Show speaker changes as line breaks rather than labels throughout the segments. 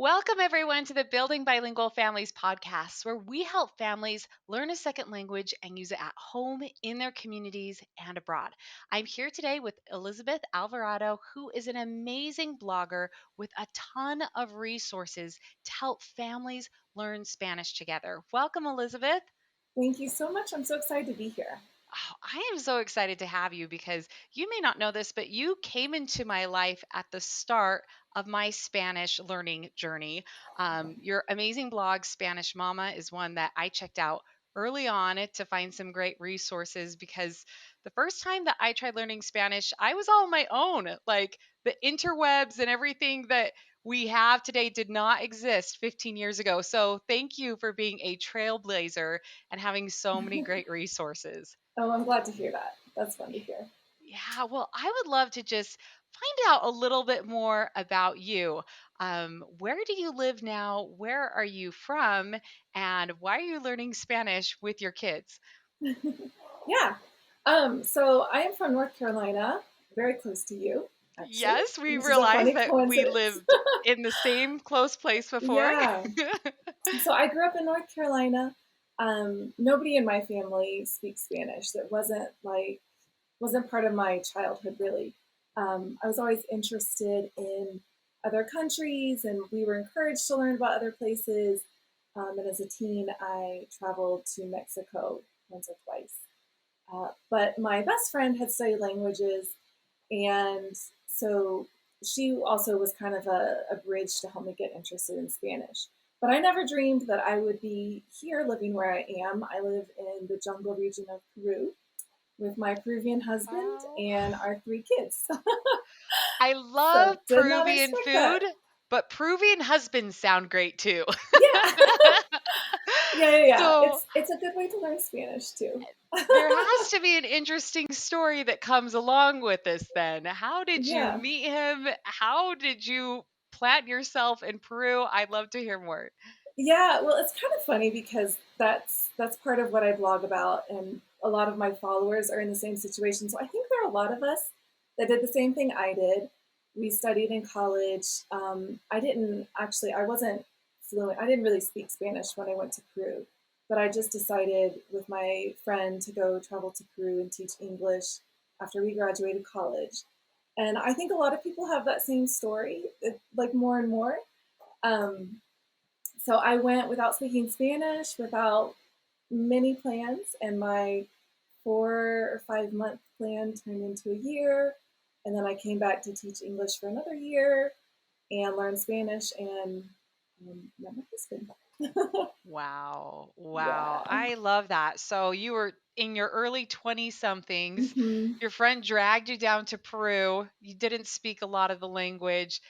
Welcome, everyone, to the Building Bilingual Families podcast, where we help families learn a second language and use it at home, in their communities, and abroad. I'm here today with Elisabeth Alvarado, who is an amazing blogger with a ton of resources to help families learn Spanish together. Welcome, Elisabeth.
Thank you so much. I'm so excited to be here.
Oh, I am so excited to have you because you may not know this, but you came into my life at the start of my Spanish learning journey. Your amazing blog, Spanish Mama, is one that I checked out early on to find some great resources because the first time that I tried learning Spanish, I was all on my own. Like the interwebs and everything that we have today did not exist 15 years ago. So thank you for being a trailblazer and having so many great resources.
Oh, I'm glad to hear that. That's fun to hear.
Yeah, well, I would love to just find out a little bit more about you. Where do you live now? Where are you from? And why are you learning Spanish with your kids?
Yeah. So I am from North Carolina, very close to you, actually,
Yes, we
which is a
realized
funny
that we
coincidence.
lived in the same close place before.
Yeah. So I grew up in North Carolina. Nobody in my family speaks Spanish. That wasn't part of my childhood really. I was always interested in other countries, and we were encouraged to learn about other places. And as a teen, I traveled to Mexico once or twice. But my best friend had studied languages, and so she also was kind of a bridge to help me get interested in Spanish. But I never dreamed that I would be here living where I am. I live in the jungle region of Peru with my Peruvian husband
Oh,
and our three kids.
I
So
love
did not
Peruvian
expect that.
food, but Peruvian husbands sound great too.
Yeah, yeah.
So
It's a good way to learn Spanish too.
there has to be an interesting story that comes along with this then. How did you
Yeah,
meet him? How did you plant yourself in Peru? I'd love to hear more.
yeah. Well, it's kind of funny because that's part of what I blog about, and a lot of my followers are in the same situation. So I think there are a lot of us that did the same thing I did. We studied in college. I didn't actually. I wasn't fluent. I didn't really speak Spanish when I went to Peru, but I just decided with my friend to go travel to Peru and teach English after we graduated college. And I think a lot of people have that same story, like more and more. Um, so I went without speaking Spanish, without many plans, and my 4 or 5 month plan turned into a year. And then I came back to teach English for another year and learn Spanish and met my husband.
Wow. Wow.
Yeah.
I love that. So you were in your early 20 somethings.
Hmm.
Your friend dragged you down to Peru. You didn't speak a lot of the language.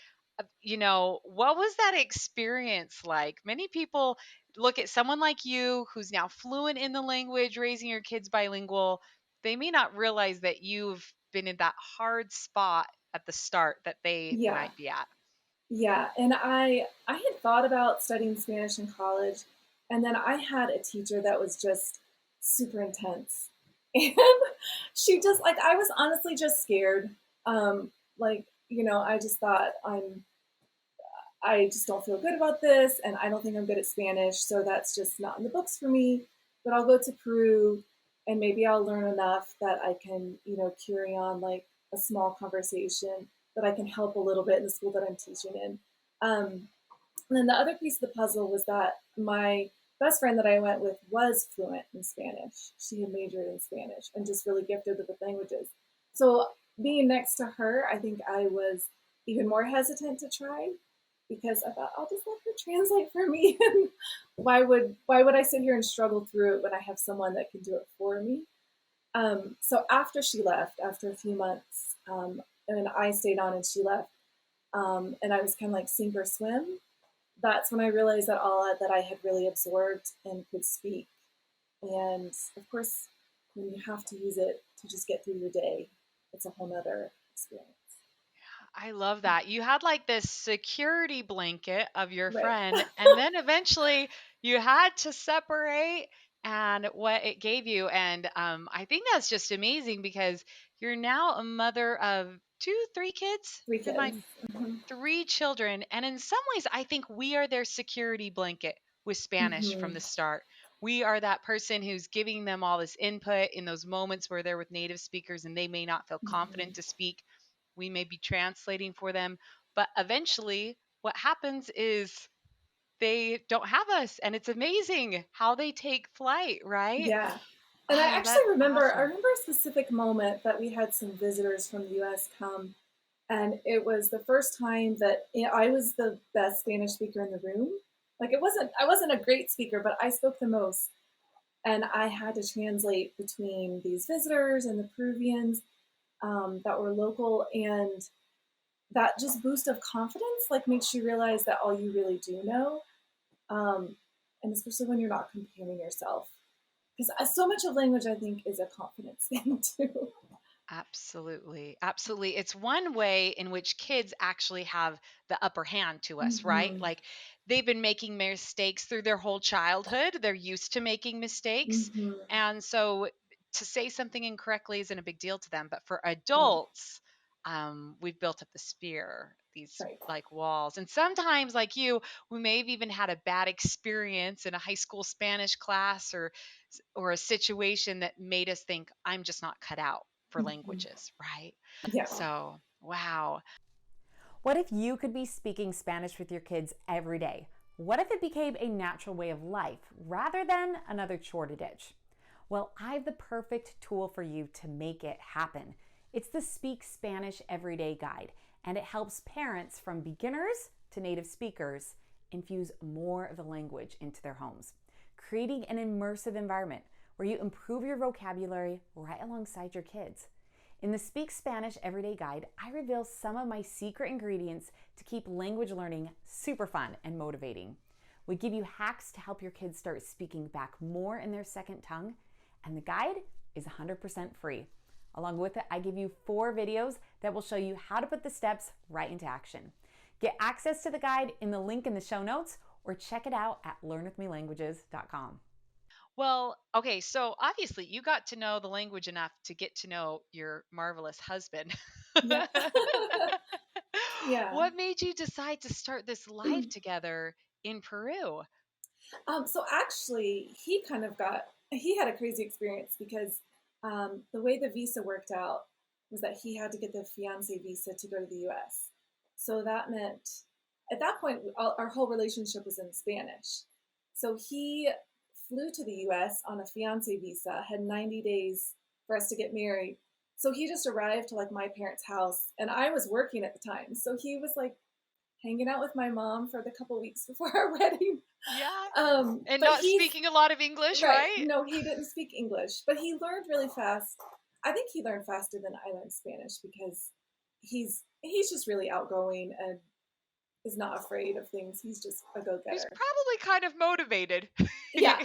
What was that experience like? Many people look at someone like you who's now fluent in the language, raising your kids bilingual. They may not realize that you've been in that hard spot at the start that they
Yeah.
might be at.
Yeah. And I had thought about studying Spanish in college, and then I had a teacher that was just super intense. And she just like I was honestly just scared. I just thought I just don't feel good about this, and I don't think I'm good at Spanish, so that's just not in the books for me. But I'll go to Peru, and maybe I'll learn enough that I can, carry on like a small conversation that I can help a little bit in the school that I'm teaching in. And then the other piece of the puzzle was that my best friend that I went with was fluent in Spanish. She had majored in Spanish and just really gifted with the languages. So being next to her, I think I was even more hesitant to try because I thought I'll just let her translate for me. And why would I sit here and struggle through it when I have someone that can do it for me? So after she left, after a few months, and I stayed on and she left, and I was kind of like sink or swim. That's when I realized that all that I had really absorbed and could speak. And of course, when you have to use it to just get through your day, it's a whole nother experience.
I love that. You had like this security blanket of your
Right.
friend, and then eventually you had to separate and what it gave you. And I think that's just amazing because you're now a mother of two, three kids.
Three
Did my
kids. Mm-hmm.
three children. And in some ways, I think we are their security blanket with Spanish from
Mm-hmm.
the start. We are that person who's giving them all this input in those moments where they're with native speakers and they may not feel
Mm-hmm.
confident to speak. We may be translating for them. But eventually, what happens is they don't have us. And it's amazing how they take flight, right?
Yeah. And I
Oh,
actually
that's
remember, I
awesome.
remember a specific moment that we had some visitors from the US come, and it was the first time that, you know, I was the best Spanish speaker in the room. Like I wasn't a great speaker, but I spoke the most. And I had to translate between these visitors and the Peruvians that were local, and that just boost of confidence like makes you realize that all you really do know, um, and especially when you're not comparing yourself, because so much of language I think is a confidence thing too.
Absolutely. Absolutely. It's one way in which kids actually have the upper hand to us, right?
Mm-hmm.
Like they've been making mistakes through their whole childhood. They're used to making mistakes.
Mm-hmm.
And so to say something incorrectly isn't a big deal to them. But for
Right.
adults, we've built up the spear, these
Right.
like walls. And sometimes, like you, we may have even had a bad experience in a high school Spanish class or a situation that made us think, I'm just not cut out for
Mm-hmm.
languages, right?
Yeah.
So, wow.
What if you could be speaking Spanish with your kids every day? What if it became a natural way of life rather than another chore to ditch? Well, I have the perfect tool for you to make it happen. It's the Speak Spanish Everyday Guide, and it helps parents from beginners to native speakers infuse more of the language into their homes, creating an immersive environment where you improve your vocabulary right alongside your kids. In the Speak Spanish Everyday Guide, I reveal some of my secret ingredients to keep language learning super fun and motivating. We give you hacks to help your kids start speaking back more in their second tongue, and the guide is 100% free. Along with it, I give you 4 videos that will show you how to put the steps right into action. Get access to the guide in the link in the show notes or check it out at learnwithmelanguages.com.
Well, okay, so obviously you got to know the language enough to get to know your marvelous husband.
Yeah. Yeah.
What made you decide to start this life together in Peru?
So actually, he had a crazy experience because the way the visa worked out was that he had to get the fiance visa to go to the U.S. So that meant at that point our whole relationship was in Spanish. So he flew to the U.S. on a fiance visa, had 90 days for us to get married. So he just arrived to like my parents' house, and I was working at the time. So he was like hanging out with my mom for the couple weeks before our wedding.
Yeah. And
But
not
he's
speaking a lot of English,
right.
right?
No, he didn't speak English, but he learned really fast. I think he learned faster than I learned Spanish because he's just really outgoing and is not afraid of things. He's just a go
He's
getter.
probably kind of motivated.
Yeah,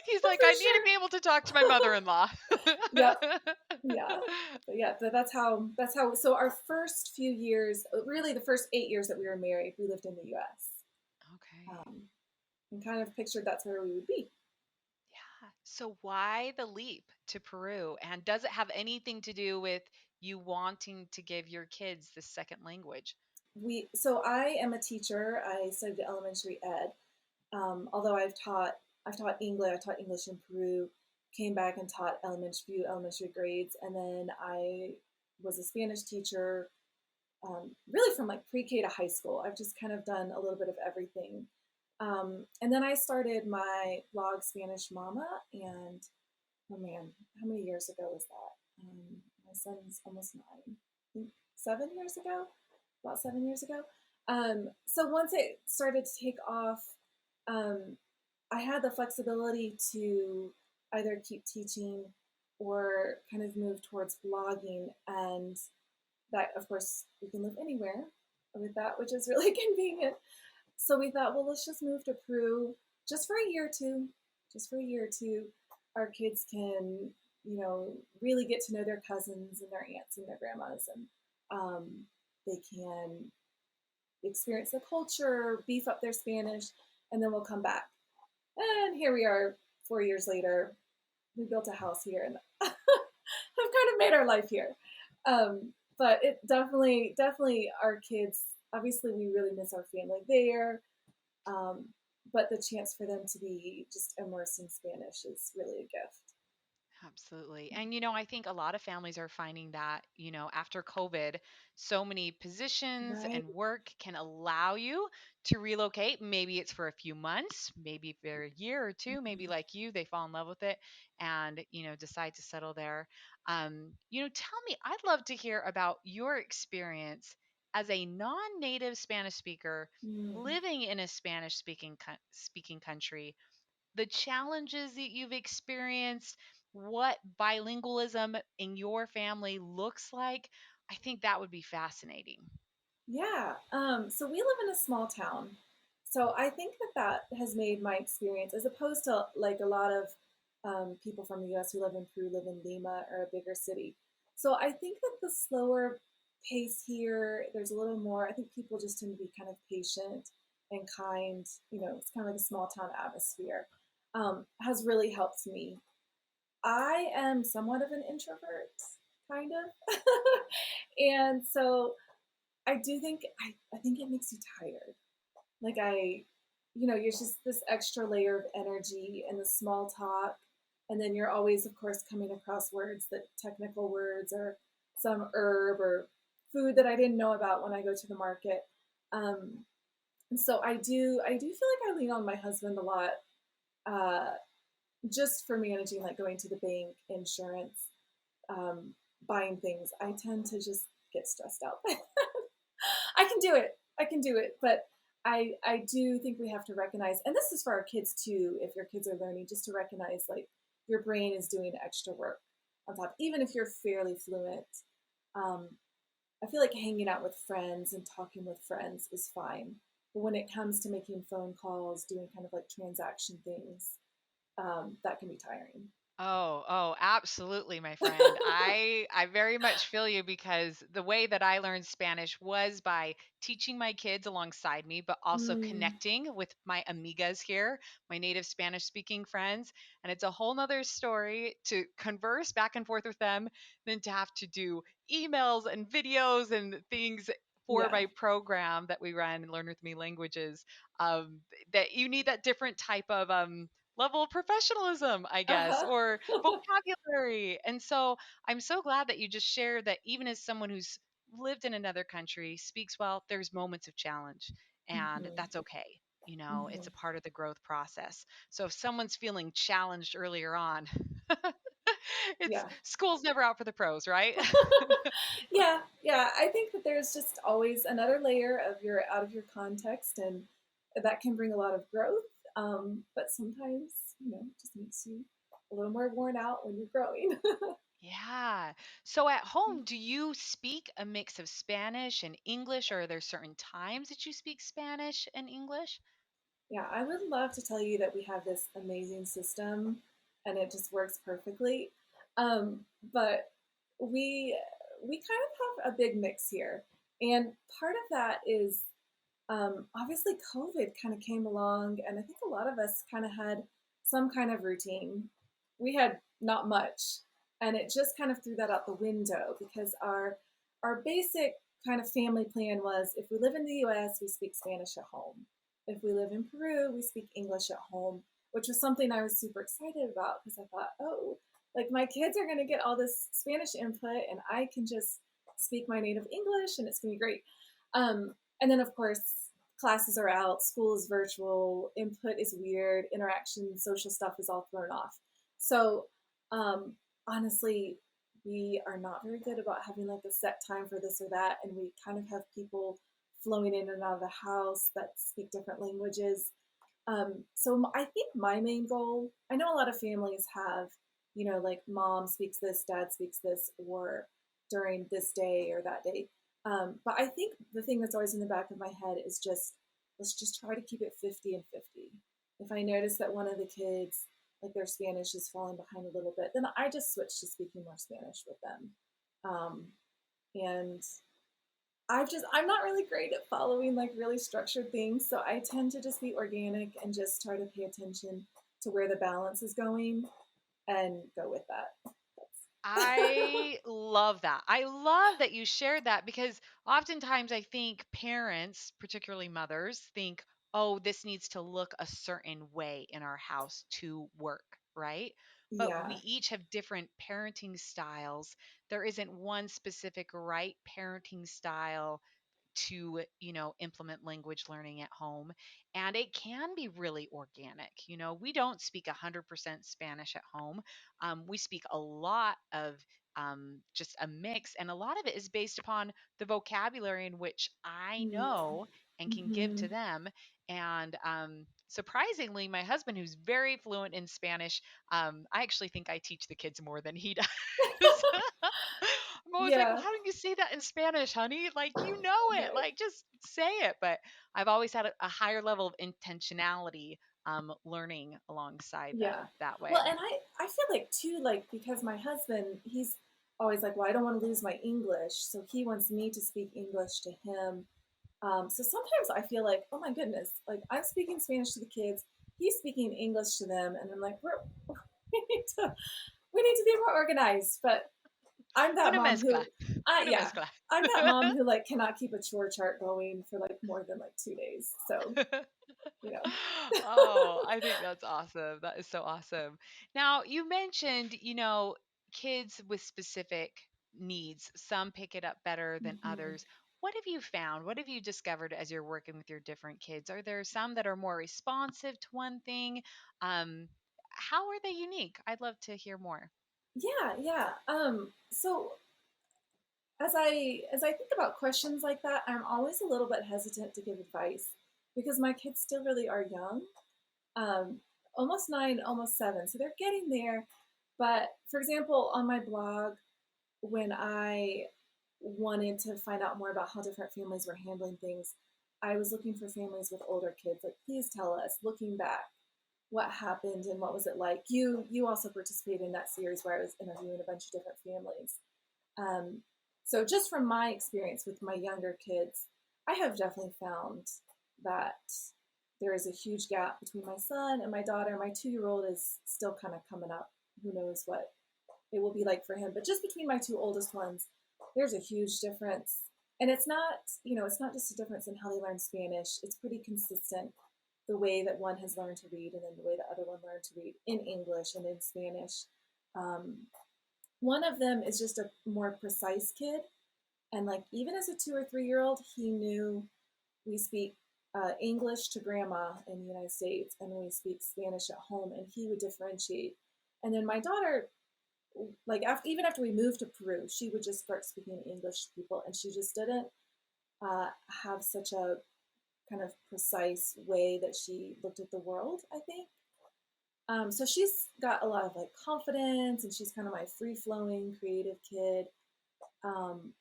He's like,
for
I need to
sure.
be able to talk to my mother-in-law.
Yep. Yeah. But yeah. That's how. So our first few years, really the first 8 years that we were married, we lived in the U.S.
Okay.
Um, and kind of pictured that's where we would be.
Yeah. So why the leap to Peru? And does it have anything to do with you wanting to give your kids the second language?
So I am a teacher. I studied elementary ed. Although I've taught English. I taught English in Peru. Came back and taught elementary grades, and then I was a Spanish teacher. Really from like pre-K to high school. I've just kind of done a little bit of everything. And then I started my blog Spanish Mama, and oh man, how many years ago was that? My son's almost 9. I think 7 years ago, about 7 years ago. So once it started to take off, um, I had the flexibility to either keep teaching or kind of move towards blogging. And that, of course, we can live anywhere with that, which is really convenient. So we thought, well, let's just move to Peru just for a year or two, just for a year or two. Our kids can, really get to know their cousins and their aunts and their grandmas, and they can experience the culture, beef up their Spanish, and then we'll come back. And here we are 4 years later. We built a house here, and I've kind of made our life here. Um, but it definitely our kids, obviously we really miss our family there. Um, but the chance for them to be just immersed in Spanish is really a gift.
Absolutely. And, I think a lot of families are finding that, after COVID, so many positions
Right.
and work can allow you to relocate. Maybe it's for a few months, maybe for a year or two, maybe
Mhm.
like you, they fall in love with it and, decide to settle there. Tell me, I'd love to hear about your experience as a non-native Spanish speaker
Mm.
living in a Spanish speaking country, the challenges that you've experienced, what bilingualism in your family looks like. I think that would be fascinating.
Yeah. So we live in a small town. So I think that has made my experience, as opposed to like a lot of people from the US who live in Peru, live in Lima or a bigger city. So I think that the slower pace here, there's a little more, I think people just tend to be kind of patient and kind. It's kind of like a small town atmosphere, has really helped me. I am somewhat of an introvert, kind of. And so I do think I think it makes you tired. Like you're just this extra layer of energy and the small talk, and then you're always, of course, coming across words, that technical words or some herb or food that I didn't know about when I go to the market. Um, and so I do feel like I lean on my husband a lot, uh, just for managing, like going to the bank, insurance, um, buying things. I tend to just get stressed out. I can do it. I can do it. But I do think we have to recognize, and this is for our kids too, if your kids are learning, just to recognize like your brain is doing extra work on top, even if you're fairly fluent. Um, I feel like hanging out with friends and talking with friends is fine. But when it comes to making phone calls, doing kind of like transaction things, that can be tiring.
Oh, absolutely, my friend. I very much feel you because the way that I learned Spanish was by teaching my kids alongside me, but also
Mm,
connecting with my amigas here, my native Spanish speaking friends. And it's a whole nother story to converse back and forth with them than to have to do emails and videos and things for
yeah.
my program that we run, Learn With Me Languages. Um, that you need that different type of level of professionalism, I
Uh
guess,
huh.
or vocabulary. And so I'm so glad that you just shared that even as someone who's lived in another country, speaks well, there's moments of challenge, and
Hmm.
that's okay. It's
Hmm.
a part of the growth process. So if someone's feeling challenged earlier on, it's
Yeah.
school's never out for the pros, right?
Yeah, yeah. I think that there's just always another layer of your out of your context, and that can bring a lot of growth. But sometimes, it just makes you a little more worn out when you're growing.
Yeah. So at home, do you speak a mix of Spanish and English, or are there certain times that you speak Spanish and English?
Yeah, I would love to tell you that we have this amazing system and it just works perfectly. Um, but we we kind of have a big mix here, and part of that is, obviously COVID kind of came along, and I think a lot of us kind of had some kind of routine. We had not much, and it just kind of threw that out the window because our basic kind of family plan was, if we live in the US, we speak Spanish at home. If we live in Peru, we speak English at home, which was something I was super excited about because I thought, oh, like my kids are going to get all this Spanish input and I can just speak my native English and it's going to be great. And then, of course, classes are out, school is virtual, input is weird, interaction, social stuff is all thrown off. So, um, honestly, we are not very good about having like a set time for this or that. And we kind of have people flowing in and out of the house that speak different languages. So I think my main goal, I know a lot of families have, like mom speaks this, dad speaks this, or during this day or that day. But I think the thing that's always in the back of my head is just, let's just try to keep it 50 and 50. If I notice that one of the kids, like their Spanish is falling behind a little bit, then I just switch to speaking more Spanish with them. And I'm not really great at following like really structured things, so I tend to just be organic and just try to pay attention to where the balance is going and go with that.
I love that. I love that you shared that because oftentimes I think parents, particularly mothers, think, oh, this needs to look a certain way in our house to work, right? But we
Yeah,
each have different parenting styles. There isn't one specific right parenting style to implement language learning at home, and it can be really organic. We don't speak 100% Spanish at home. We speak a lot of just a mix, and a lot of it is based upon the vocabulary in which I
yeah.
know and can give
Hmm.
to them. And surprisingly, my husband, who's very fluent in Spanish, I actually think I teach the kids more than he does. I'm always like, well,
Yeah,
how do you say that in Spanish, honey? Like, you know it.
right.
Like, just say it. But I've always had a higher level of intentionality learning alongside them
Yeah.
that
Well,
way.
and I feel like too, like because my husband, he's always like, well, I don't want to lose my English, so he wants me to speak English to him. So sometimes I feel like, oh my goodness, like I'm speaking Spanish to the kids, he's speaking English to them, and I'm like, we need to we need to be more organized. But I'm that
Una
mom
mezcla.
who,
Una
yeah,
mezcla.
I'm that mom who like cannot keep a chore chart going for like more than like 2 days. So you know,
Oh, I think that's awesome. That is so awesome. Now, you mentioned, kids with specific needs. Some pick it up better than
hmm
others. What have you found? What have you discovered as you're working with your different kids? Are there some that are more responsive to one thing? How are they unique? I'd love to hear more.
yeah, yeah. So as I think about questions like that, I'm always a little bit hesitant to give advice because my kids still really are young, um, almost 9, almost 7, so they're getting there. But for example, on my blog, when I wanted to find out more about how different families were handling things, I was looking for families with older kids. Like, please tell us, looking back, what happened and what was it like. You also participated in that series where I was interviewing a bunch of different families. Um, so just from my experience with my younger kids, I have definitely found that there is a huge gap between my son and my daughter. My 2-year old is still kind of coming up. Who knows what it will be like for him? But just between my two oldest ones, there's a huge difference. And it's not just a difference in how they learn Spanish. It's pretty consistent the way that one has learned to read and then the way the other one learned to read in English and in Spanish. Um, one of them is just a more precise kid. And like, even as a 2 or 3 year old, he knew we speak English to grandma in the United States and we speak Spanish at home, and he would differentiate. And then my daughter, like, even after we moved to Peru, she would just start speaking English to people, and she just didn't have such a kind of precise way that she looked at the world, I think. So she's got a lot of like confidence, and she's kind of my free flowing, creative kid. Um,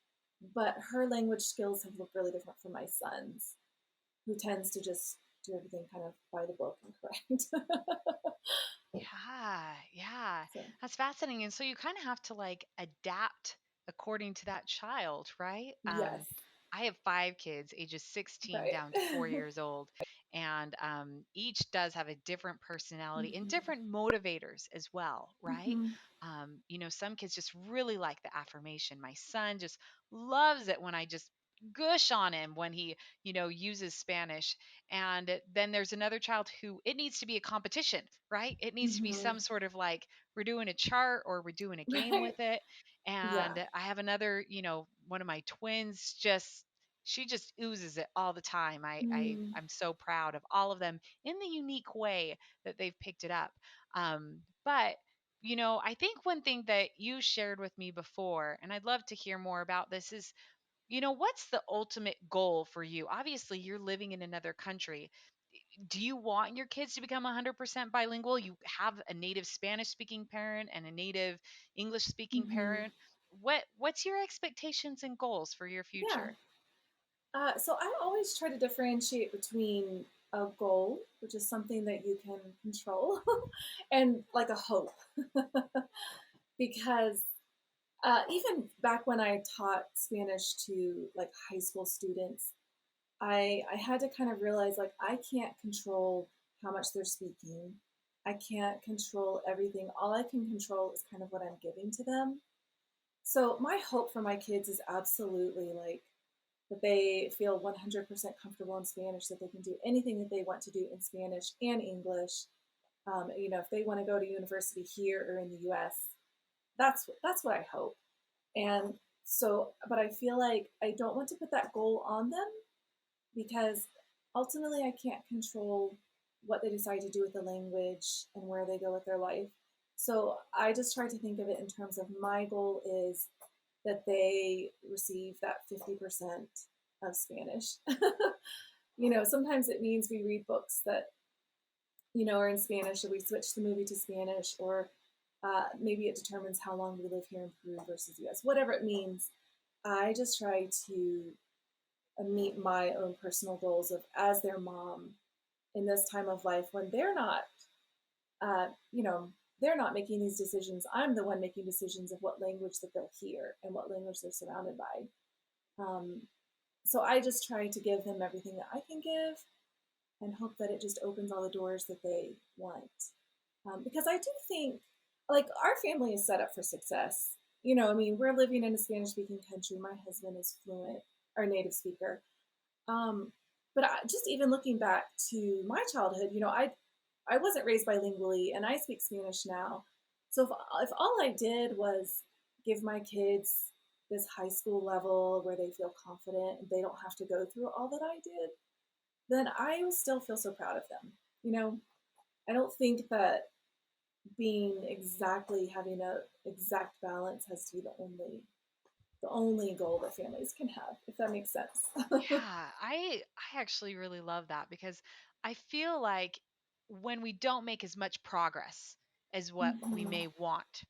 but her language skills have looked really different from my son's, who tends to just do everything kind of by the book and correct.
Yeah, yeah.
So,
That's fascinating. And so you kind of have to like adapt according to that child, right?
yes,
I have five kids, ages 16
right.
down to 4 years old. And each does have a different personality and
Mm-hmm.
different motivators as well, right?
Mm-hmm.
Some kids just really like the affirmation. My son just loves it when I just gush on him when he, uses Spanish. And then there's another child who it needs to be a competition, right? It needs to be
Mm-hmm.
some sort of like we're doing a chart or we're doing a game
Right.
with it.
Yeah.
And I have another, one of my twins just she just oozes it all the time.
Mm.
I'm so proud of all of them in the unique way that they've picked it up. But I think one thing that you shared with me before, and I'd love to hear more about this, is what's the ultimate goal for you? Obviously, you're living in another country. Do you want your kids to become 100% bilingual? You have a native Spanish speaking parent and a native English speaking
Mm-hmm.
parent. What's your expectations and goals for your
Yeah.
future?
So I always try to differentiate between a goal, which is something that you can control, and like a hope. Because even back when I taught Spanish to like high school students, I had to kind of realize like I can't control how much they're speaking. I can't control everything. All I can control is kind of what I'm giving to them. So my hope for my kids is absolutely like that they feel 100% comfortable in Spanish, that they can do anything that they want to do in Spanish and English. If they want to go to university here or in the U.S., that's what I hope. And so, but I feel like I don't want to put that goal on them because ultimately I can't control what they decide to do with the language and where they go with their life. So I just try to think of it in terms of my goal is that they receive that 50% of Spanish. Sometimes it means we read books that, are in Spanish, or we switch the movie to Spanish, or maybe it determines how long we live here in Peru versus US, whatever it means. I just try to meet my own personal goals of as their mom in this time of life when they're not, uh, you know, they're not making these decisions. I'm the one making decisions of what language that they'll hear and what language they're surrounded by. Um, so I just try to give them everything that I can give and hope that it just opens all the doors that they want. Because I do think, like, our family is set up for success. I mean, we're living in a Spanish speaking country. My husband is fluent or native speaker. Um, but just even looking back to my childhood, I wasn't raised bilingually and I speak Spanish now. So if all I did was give my kids this high school level where they feel confident and they don't have to go through all that I did, then I will still feel so proud of them. I don't think that being exactly having a exact balance has to be the only goal that families can have, if that makes sense.
Yeah, I actually really love that because I feel like when we don't make as much progress as what we
Mm-hmm.
may want,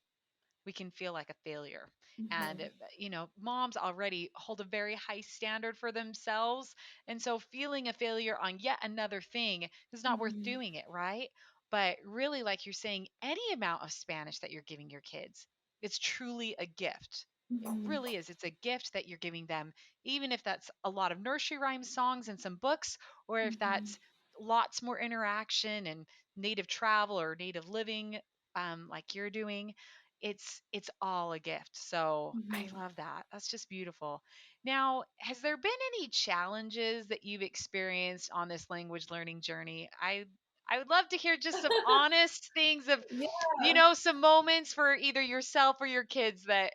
we can feel like a failure. And,
Mm-hmm.
moms already hold a very high standard for themselves. And so feeling a failure on yet another thing is not worth
Mm-hmm.
doing it, right? But really, like you're saying, any amount of Spanish that you're giving your kids, it's truly a gift. It
Mm-hmm.
really is. It's a gift that you're giving them, even if that's a lot of nursery rhyme songs and some books, or if
Mm-hmm.
that's lots more interaction and native travel or native living, like you're doing. It's all a gift. So I
Mm-hmm.
love that. That's just beautiful. Now, has there been any challenges that you've experienced on this language learning journey? I would love to hear just some honest things of,
Yeah.
some moments for either yourself or your kids that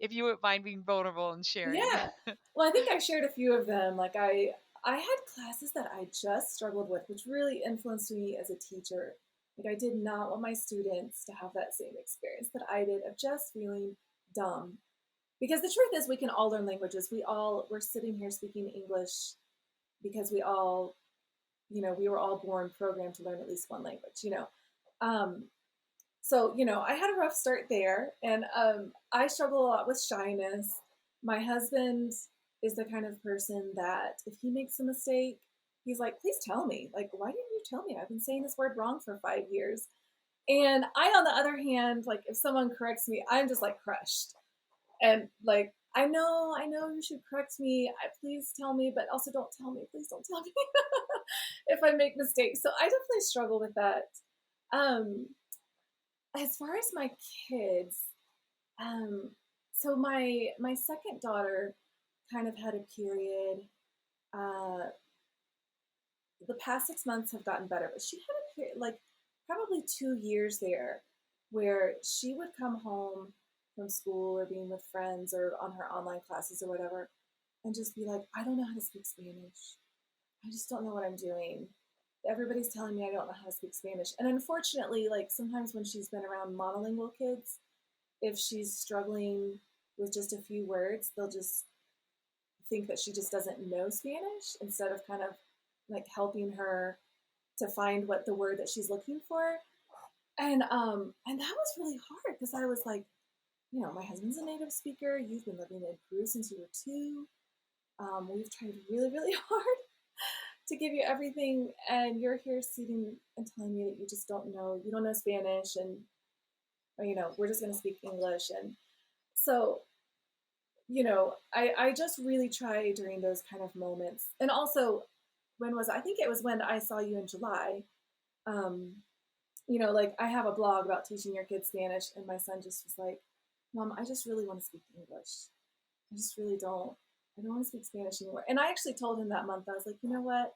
if you wouldn't mind being vulnerable and sharing.
Yeah. Well, I think I shared a few of them. Like I had classes that I just struggled with, which really influenced me as a teacher. Like I did not want my students to have that same experience that I did of just feeling dumb. Because the truth is we can all learn languages. We're sitting here speaking English because we were all born programmed to learn at least one language. Um, so I had a rough start there, and I struggle a lot with shyness. My husband is the kind of person that if he makes a mistake, he's like, please tell me. Like, why didn't you tell me? I've been saying this word wrong for 5 years. And I, on the other hand, like if someone corrects me, I'm just like crushed. And like, I know you should correct me. Please tell me, but also don't tell me. Please don't tell me if I make mistakes. So I definitely struggle with that. Um, as far as my kids, um, so my second daughter kind of had a period. Uh, the past 6 months have gotten better, but she had a period, like probably 2 years there, where she would come home from school or being with friends or on her online classes or whatever, and just be like, I don't know how to speak Spanish. I just don't know what I'm doing. Everybody's telling me I don't know how to speak Spanish. And unfortunately, like sometimes when she's been around monolingual kids, if she's struggling with just a few words, they'll just think that she just doesn't know Spanish instead of kind of like helping her to find what the word that she's looking for. And that was really hard because I was like, my husband's a native speaker. You've been living in Peru since you were two. We've tried really, really hard to give you everything, and you're here sitting and telling me that you just don't know, you don't know Spanish, and we're just going to speak English. And so I just really try during those kind of moments. And also, I think it was when I saw you in July. Like I have a blog about teaching your kids Spanish, and my son just was like, Mom, I just really want to speak English. I just really don't. I don't want to speak Spanish anymore. And I actually told him that month, I was like, you know what?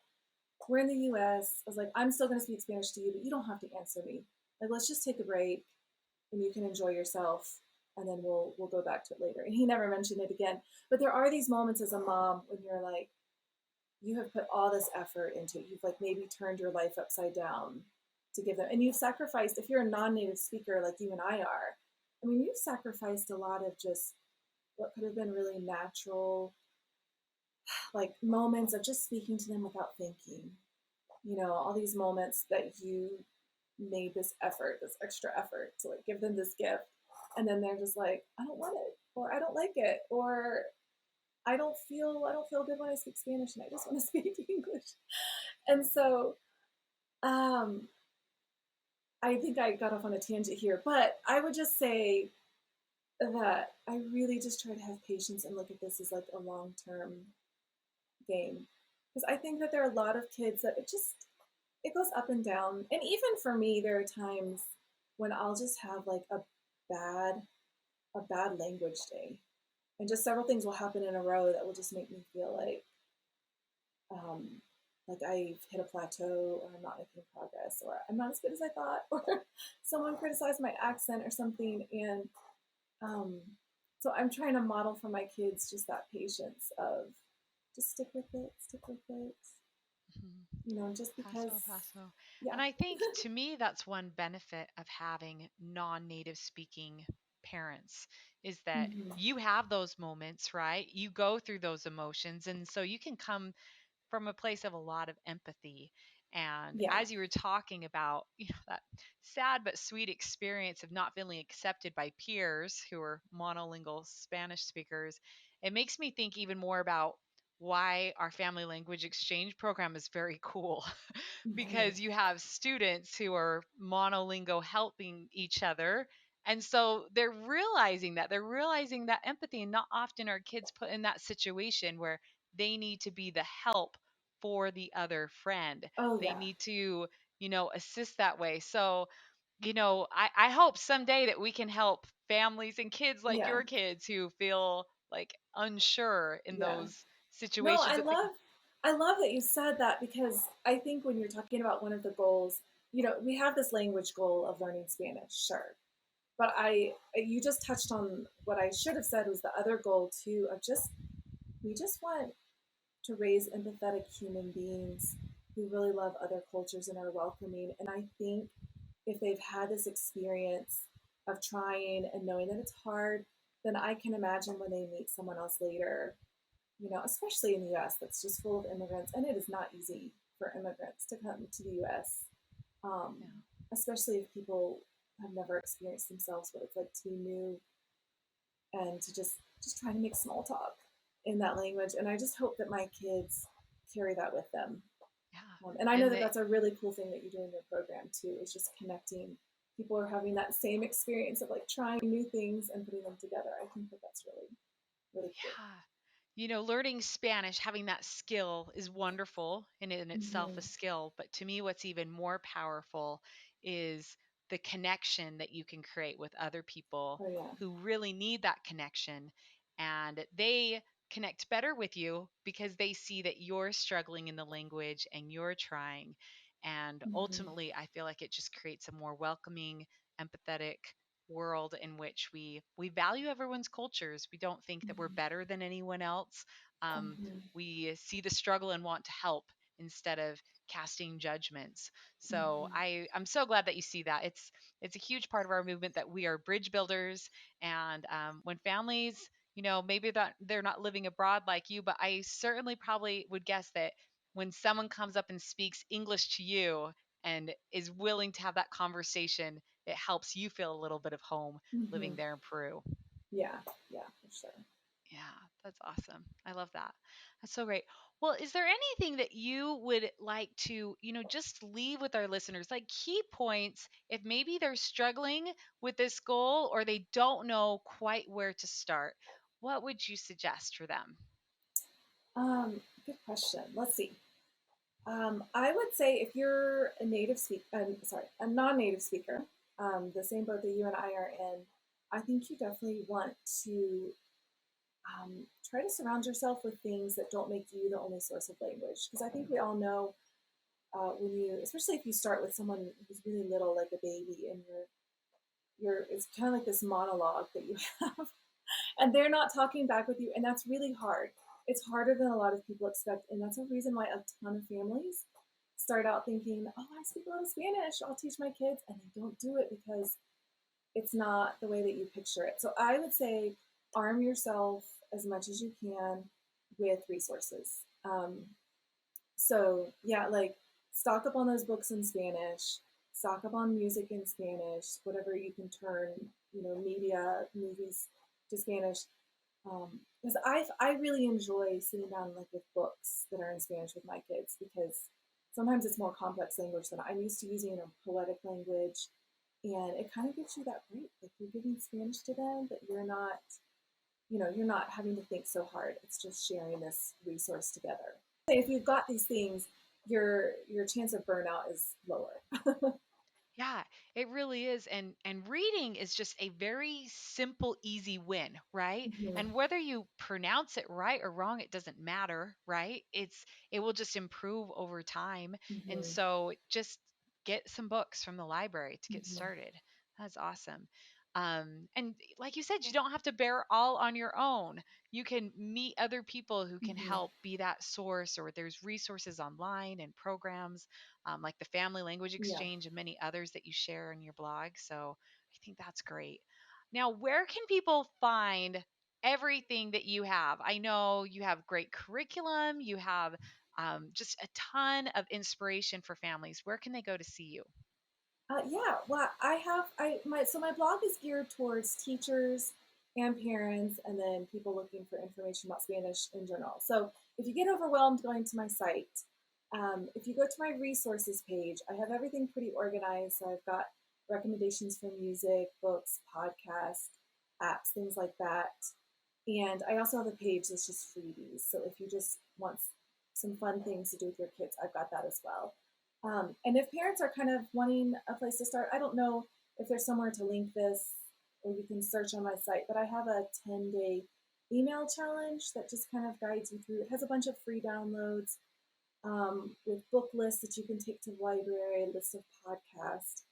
We're in the US. I was like, I'm still going to speak Spanish to you, but you don't have to answer me. Like, let's just take a break and you can enjoy yourself. And then we'll go back to it later. And he never mentioned it again. But there are these moments as a mom when you're like, you have put all this effort into it. You've like maybe turned your life upside down to give them, and you've sacrificed. If you're a non-native speaker like you and I are, I mean, you've sacrificed a lot of just what could have been really natural, like moments of just speaking to them without thinking. You know, all these moments that you made this effort, this extra effort to like give them this gift, and then they're just like, I don't want it, or I don't like it, or I don't feel good when I speak Spanish, and I just want to speak English. And so, um, I think I got off on a tangent here, but I would just say that I really just try to have patience and look at this as like a long term game, because I think that there are a lot of kids that it goes up and down, and even for me, there are times when I'll just have like bad a bad language day, and just several things will happen in a row that will just make me feel um, like I've hit a plateau, or I'm not making progress, or I'm not as good as I thought, or someone criticized my accent or something. And um, so I'm trying to model for my kids just that patience of just stick with it, stick with it,
Mhm.
just because,
Paso, paso.
yeah.
And I think to me, that's one benefit of having non native speaking parents is that
Mm-hmm.
you have those moments, right? You go through those emotions. And so you can come from a place of a lot of empathy. And
Yeah.
as you were talking about, that sad but sweet experience of not feeling accepted by peers who are monolingual Spanish speakers, it makes me think even more about why our family language exchange program is very cool
Mm-hmm.
because you have students who are monolingual helping each other. And so they're realizing that empathy, and not often are kids put in that situation where they need to be the help for the other friend.
Oh
They
yeah.
need to, assist that way. So, I hope someday that we can help families and kids like
Yeah.
your kids who feel like unsure in
Yeah.
those
No,
situations.
I love that you said that, because I think when you're talking about one of the goals, we have this language goal of learning Spanish, sure. But you just touched on what I should have said was the other goal too, of just we just want to raise empathetic human beings who really love other cultures and are welcoming. And I think if they've had this experience of trying and knowing that it's hard, then I can imagine when they meet someone else later, especially in the US that's just full of immigrants, and it is not easy for immigrants to come to the US, um,
Yeah.
especially if people have never experienced themselves what it's like to be new, and to just try to make small talk in that language. And I just hope that my kids carry that with them.
Yeah.
And I know
And
that
that
that's a really cool thing that you do in your program too, is just connecting. People are having that same experience of like trying new things and putting them together. I think that that's really, really cool.
Yeah. Learning Spanish, having that skill is wonderful in itself, a
Mm-hmm.
skill. But to me, what's even more powerful is the connection that you can create with other people
Oh yeah.
who really need that connection. And they connect better with you because they see that you're struggling in the language and you're trying. And
Mm-hmm.
ultimately, I feel like it just creates a more welcoming, empathetic world in which we value everyone's cultures. We don't think that we're
Mm-hmm.
better than anyone else.
Mm-hmm.
We see the struggle and want to help instead of casting judgments. So
Mm-hmm.
I'm so glad that you see that. It's a huge part of our movement that we are bridge builders. And when families, maybe that they're not living abroad like you, but I certainly probably would guess that when someone comes up and speaks English to you and is willing to have that conversation, it helps you feel a little bit of home
Mm-hmm.
living there in Peru.
Yeah, yeah, for sure.
Yeah, that's awesome. I love that. That's so great. Well, is there anything that you would like to, just leave with our listeners, like key points, if maybe they're struggling with this goal or they don't know quite where to start? What would you suggest for them?
Good question. Let's see. I would say if you're a native speaker, sorry, a non-native speaker, the same boat that you and I are in, I think you definitely want to try to surround yourself with things that don't make you the only source of language. Because I think we all know when you, especially if you start with someone who's really little, like a baby, and it's kind of like this monologue that you have, and they're not talking back with you, and that's really hard. It's harder than a lot of people expect, and that's a reason why a ton of families start out thinking, "Oh, I speak a lot of Spanish. I'll teach my kids," and they don't do it because it's not the way that you picture it. So I would say arm yourself as much as you can with resources. So yeah, like stock up on those books in Spanish, stock up on music in Spanish, whatever you can turn, media, movies to Spanish. Because I really enjoy sitting down like with books that are in Spanish with my kids because sometimes it's more complex language than I'm used to using a poetic language, and it kind of gives you that break. Like you're giving Spanish to them, but you're not having to think so hard. It's just sharing this resource together. If you've got these things, your chance of burnout is lower.
Yeah, it really is. And reading is just a very simple, easy win, right?
Mm-hmm.
And whether you pronounce it right or wrong, it doesn't matter, right? It will just improve over time. And
Mm-hmm.
so just get some books from the library to get
Mm-hmm.
started. That's awesome. And like you said, you don't have to bear all on your own. You can meet other people who can
Mm-hmm.
help be that source, or there's resources online and programs like the Family Language
Yeah.
Exchange and many others that you share in your blog. So I think that's great. Now, where can people find everything that you have? I know you have great curriculum, you have just a ton of inspiration for families. Where can they go to see you?
Yeah, well, my blog is geared towards teachers and parents, and then people looking for information about Spanish in general. So if you get overwhelmed going to my site, if you go to my resources page, I have everything pretty organized. So I've got recommendations for music, books, podcasts, apps, things like that. And I also have a page that's just freebies. So if you just want some fun things to do with your kids, I've got that as well. And if parents are kind of wanting a place to start, I don't know if there's somewhere to link this or you can search on my site, but I have a 10-day email challenge that just kind of guides you through. It has a bunch of free downloads with book lists that you can take to the library, a list of podcasts,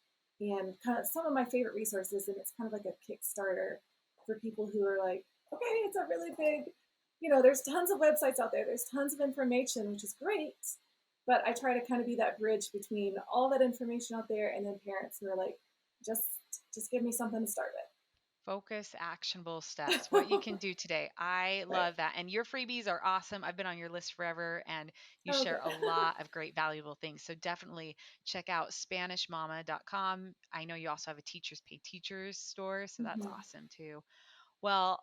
and kind of some of my favorite resources. And it's kind of like a Kickstarter for people who are like, okay, it's a really big, there's tons of websites out there, there's tons of information, which is great. But I try to kind of be that bridge between all that information out there and then parents who are like, just just give me something to start
Focus actionable steps, what you can do today. I
with. Right.
love that. And your freebies are awesome. I've been on your list forever and you
Oh,
share
good.
a lot of great, valuable things. So definitely check out SpanishMama.com. I know you also have a Teachers Pay Teachers store. So that's
Mm-hmm.
awesome too. Well,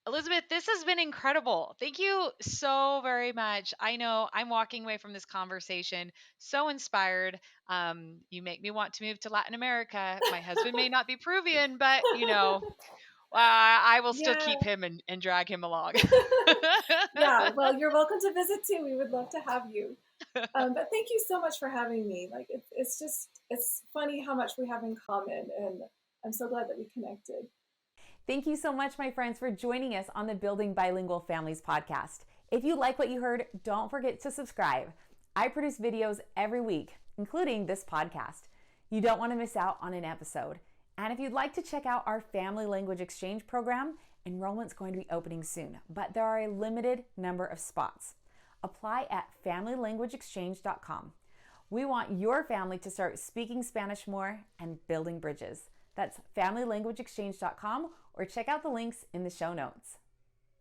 Elisabeth, this has been incredible. Thank you so very much. I know I'm walking away from this conversation so inspired. You make me want to move to Latin America. My husband may not be Peruvian, but I will still
Yeah.
keep him and drag him along.
Yeah. Well, you're welcome to visit too. We would love to have you. But thank you so much for having me. Like it's funny how much we have in common, and I'm so glad that we connected.
Thank you so much, my friends, for joining us on the Building Bilingual Families podcast. If you like what you heard, don't forget to subscribe. I produce videos every week, including this podcast. You don't want to miss out on an episode. And if you'd like to check out our Family Language Exchange program, enrollment's going to be opening soon, but there are a limited number of spots. Apply at familylanguageexchange.com. We want your family to start speaking Spanish more and building bridges. That's familylanguageexchange.com, or check out the links in the show notes.